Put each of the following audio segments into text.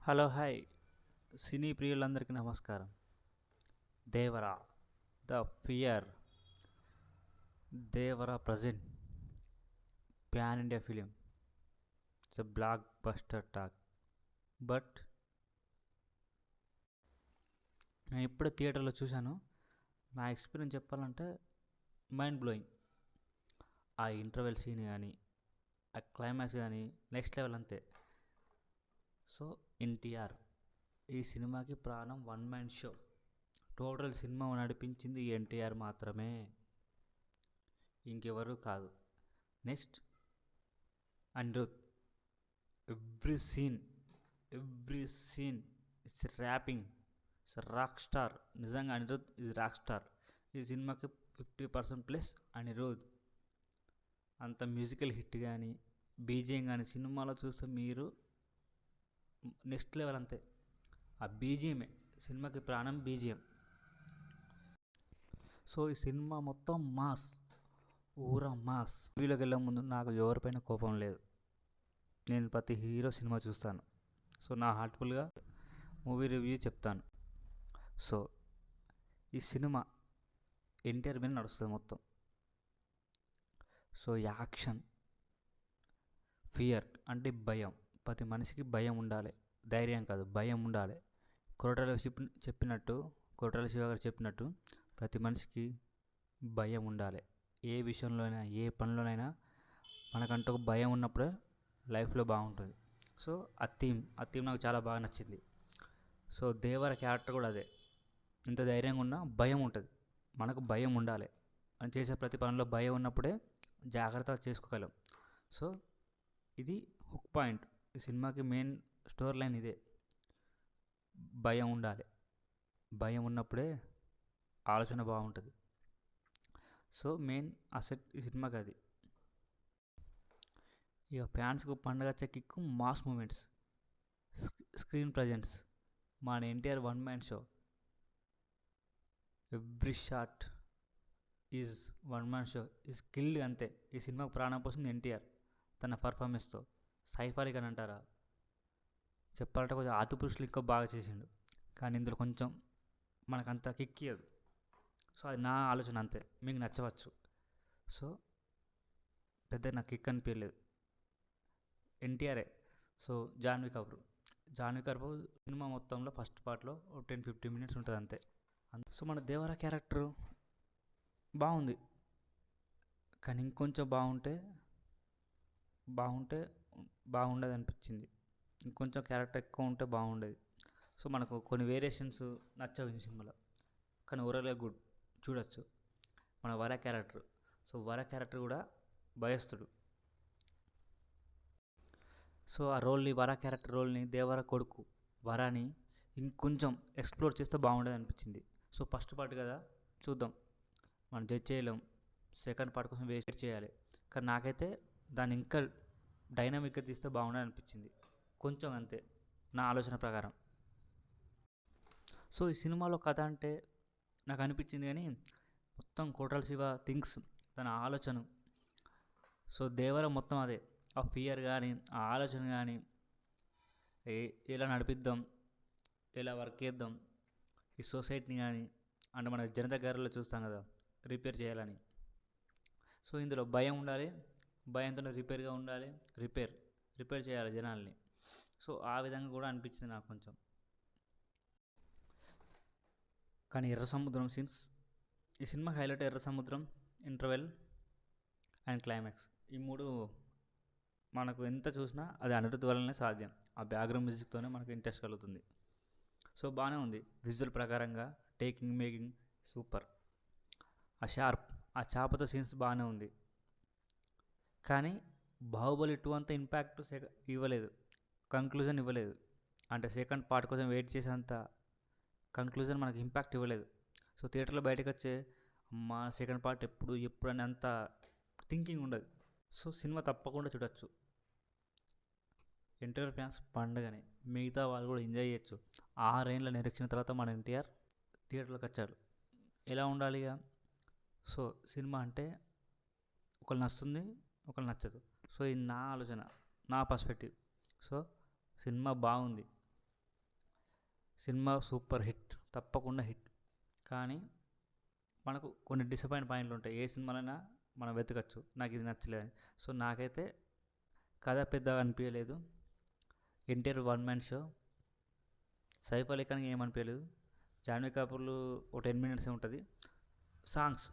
Hello hi cine ప్రియులందరికీ నమస్కారం. Devara the fear Devara present pan India film. It's a blockbuster talk. But నేను ఇప్పుడే థియేటర్లో చూశాను. నా ఎక్స్పీరియన్స్ చెప్పాలంటే మైండ్ బ్లోయింగ్. ఆ ఇంటర్వెల్ సీన్ కానీ ఆ క్లైమాక్స్ కానీ నెక్స్ట్ లెవెల్ అంతే. సో ఎన్టీఆర్ ఈ సినిమాకి ప్రాణం, వన్ మ్యాన్ షో. టోటల్ సినిమా నడిపించింది ఎన్టీఆర్ మాత్రమే, ఇంకెవరు కాదు. Next Anirudh. Every scene it's rapping, it's rock star. నిజంగా అనిరుద్ ఇస్ రాక్ స్టార్. ఈ సినిమాకి 50% ప్లస్ అనిరుద్. అంత మ్యూజికల్ హిట్ కానీ బీజిఎం కానీ సినిమాలో చూస్తే మీరు నెక్స్ట్ లెవెల్ అంతే. ఆ బీజిఎమే సినిమాకి ప్రాణం, బీజిఎం. సో ఈ సినిమా మొత్తం మాస్, ఊరా మాస్. టీవీలోకి వెళ్ళే ముందు నాకు ఎవరిపైన కోపం లేదు. నేను ప్రతి హీరో సినిమా చూస్తాను. సో నా హార్ట్ఫుల్గా మూవీ రివ్యూ చెప్తాను. సో ఈ సినిమా ఎన్టీఆర్ మీద నడుస్తుంది మొత్తం. సో యాక్షన్, ఫియర్ అంటే భయం. ప్రతి మనిషికి భయం ఉండాలి, ధైర్యం కాదు, భయం ఉండాలి. కొరటాల శివ గారు చెప్పినట్టు ప్రతి మనిషికి భయం ఉండాలి. ఏ విషయంలోనైనా, ఏ పనిలోనైనా మనకంటూ ఒక భయం ఉన్నప్పుడే లైఫ్లో బాగుంటుంది. సో ఆ థీమ్ నాకు చాలా బాగా నచ్చింది. సో దేవర క్యారెక్టర్ కూడా అదే. ఇంత ధైర్యంగా ఉన్నా భయం ఉంటుంది. మనకు భయం ఉండాలి. మనం చేసే ప్రతి పనిలో భయం ఉన్నప్పుడే జాగ్రత్తగా చేసుకోగలం. సో ఇది హుక్ పాయింట్. ఈ సినిమాకి మెయిన్ స్టోరీ లైన్ ఇదే. భయం ఉండాలి. భయం ఉన్నప్పుడే ఆలోచన బాగుంటుంది. సో మెయిన్ అసెట్ ఈ సినిమాకి అది. ఇక ఫ్యాన్స్కు పండగ kick, mass moments, screen presence. మన NTR one man show. Every shot is one man show, is killed అంతే. ఈ సినిమాకు ప్రాణం పోసింది ఎన్టీఆర్ తన పర్ఫార్మెన్స్తో. సైఫ్ అలీ ఖాన్ అంటారా, చెప్పాలంటే కొంచెం ఆదిపురుషులు ఇంకా బాగా చేసిండు. కానీ ఇందులో కొంచెం మనకంత కిక్ ఇవ్వదు. సో అది నా ఆలోచన అంతే, మీకు నచ్చవచ్చు. సో పెద్ద నాకు కిక్ అనిపించలేదు. ఎన్టీఆర్ఏ. సో జాన్వీ కపూర్ సినిమా మొత్తంలో ఫస్ట్ పార్ట్లో 10-15 మినిట్స్ ఉంటుంది అంతే. సో మన దేవరా క్యారెక్టర్ బాగుంది, కానీ ఇంకొంచెం బాగుండేది అనిపించింది. ఇంకొంచెం క్యారెక్టర్ ఎక్కువ ఉంటే బాగుండేది. సో మనకు కొన్ని వేరియేషన్స్ నచ్చవు ఈ సినిమాలో, కానీ ఓవరాల్గా గుడ్, చూడొచ్చు. మన వర క్యారెక్టర్. సో వర క్యారెక్టర్ కూడా భయస్తుడు. సో ఆ వర క్యారెక్టర్ రోల్ని దేవర కొడుకు వరాని ఇంకొంచెం ఎక్స్ప్లోర్ చేస్తే బాగుండేది అనిపించింది. సో ఫస్ట్ పార్ట్ కదా, చూద్దాం, మనం జడ్జ్ చేయలేం. సెకండ్ పార్ట్ కోసం వెయిట్ చేయాలి. కానీ నాకైతే దాన్ని ఇంకా డైనమిక్గా తీస్తే బాగుండేది అనిపించింది కొంచెం అంతే, నా ఆలోచన ప్రకారం. సో ఈ సినిమాలో కథ అంటే నాకు అనిపించింది, కానీ మొత్తం కోట్రాల శివ థింగ్స్, తన ఆలోచన. సో దేవర మొత్తం అదే. ఆ ఫియర్ కానీ, ఆ ఆలోచన కానీ, ఎలా నడిపిద్దాం, ఎలా వర్క్ చేద్దాం ఈ సొసైటీని కానీ, అంటే మన జనతా గారిలో చూస్తాం కదా, రిపేర్ చేయాలని. సో ఇందులో భయం ఉండాలి, భయంతో రిపేర్గా ఉండాలి, రిపేర్ చేయాలి జనాల్ని. సో ఆ విధంగా కూడా అనిపించింది నాకు కొంచెం. కానీ ఎర్ర సముద్రం సీన్స్, ఈ సినిమా హైలైట్. ఎర్ర సముద్రం, ఇంటర్వెల్ అండ్ క్లైమాక్స్, ఈ మూడు మనకు ఎంత చూసినా అది అనిరుద్ వల్లనే సాధ్యం. ఆ బ్యాక్గ్రౌండ్ మ్యూజిక్తోనే మనకు ఇంట్రెస్ట్ కలుగుతుంది. సో బాగానే ఉంది. విజువల్ ప్రకారంగా మేకింగ్ సూపర్. ఆ చేపతో సీన్స్ బాగానే ఉంది. కానీ బాహుబలి 2 అంత ఇంపాక్ట్ ఇవ్వలేదు, కంక్లూజన్ ఇవ్వలేదు. అంటే సెకండ్ పార్ట్ కోసం వెయిట్ చేసేంత కంక్లూజన్ మనకు ఇంపాక్ట్ ఇవ్వలేదు. సో థియేటర్లో బయటకు వచ్చే మా సెకండ్ పార్ట్ ఎప్పుడు అని అంత థింకింగ్ ఉండదు. సో సినిమా తప్పకుండా చూడొచ్చు. ఎన్టీఆర్ ఫ్యాన్స్ పండుగని మిగతా వాళ్ళు కూడా ఎంజాయ్ చేయొచ్చు. 6 ఏళ్ళ నిరీక్షణ తర్వాత మన ఎన్టీఆర్ థియేటర్లోకి వచ్చాడు. ఎలా ఉండాలి ఇక? సో సినిమా అంటే ఒకళ్ళు నచ్చుతుంది, ఒకళ్ళు నచ్చదు. సో ఇది నా ఆలోచన, నా పర్స్పెక్టివ్. సో సినిమా బాగుంది, సినిమా సూపర్ హిట్, తప్పకుండా హిట్. కానీ మనకు కొన్ని డిసప్పాయింట్ పాయింట్లు ఉంటాయి. ఏ సినిమాలైనా మనం వెతకచ్చు, నాకు ఇది నచ్చలేదు. సో నాకైతే కథ పెద్దగా అనిపించలేదు. NTR one man show. Saif Ali ఖాన్కి ఏమనిపించలేదు. జాన్వీ కపూర్లు ఒక 10 మినిట్స్ ఉంటుంది. సాంగ్స్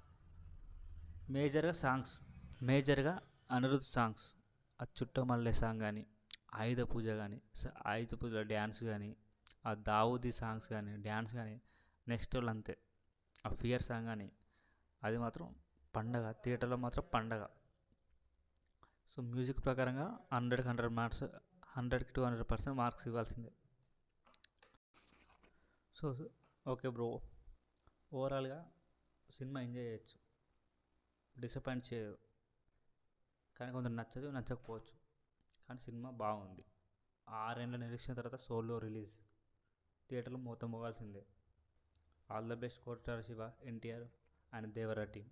మేజర్గా అనిరుద్ సాంగ్స్, ఆ చుట్ట మల్లె సాంగ్ కానీ, ఆయుధ పూజ కానీ, ఆయుధ పూజ డ్యాన్స్ కానీ, ఆ దావూదీ సాంగ్స్ కానీ, డ్యాన్స్ కానీ నెక్స్ట్ లెవెల్ అంతే. ఆ ఫియర్ సాంగ్ కానీ, అది మాత్రం పండగ, థియేటర్లో మాత్రం పండగ. సో మ్యూజిక్ ప్రకారంగా 100కి 100 మార్క్స్, 100కి 200% మార్క్స్ ఇవ్వాల్సిందే. సో ఓకే బ్రో, ఓవరాల్గా సినిమా ఎంజాయ్ చేయొచ్చు, డిసప్పాయింట్ చేయదు. కానీ కొందరు నచ్చకపోవచ్చు, కానీ సినిమా బాగుంది. 6 ఏళ్ళ నిరీక్షణ తర్వాత సోలో రిలీజ్, థియేటర్లో మూత మోగాల్సిందే. ఆల్ ద బెస్ట్ కొట్టాల శివ, ఎన్టీఆర్ అండ్ దేవరా టీమ్.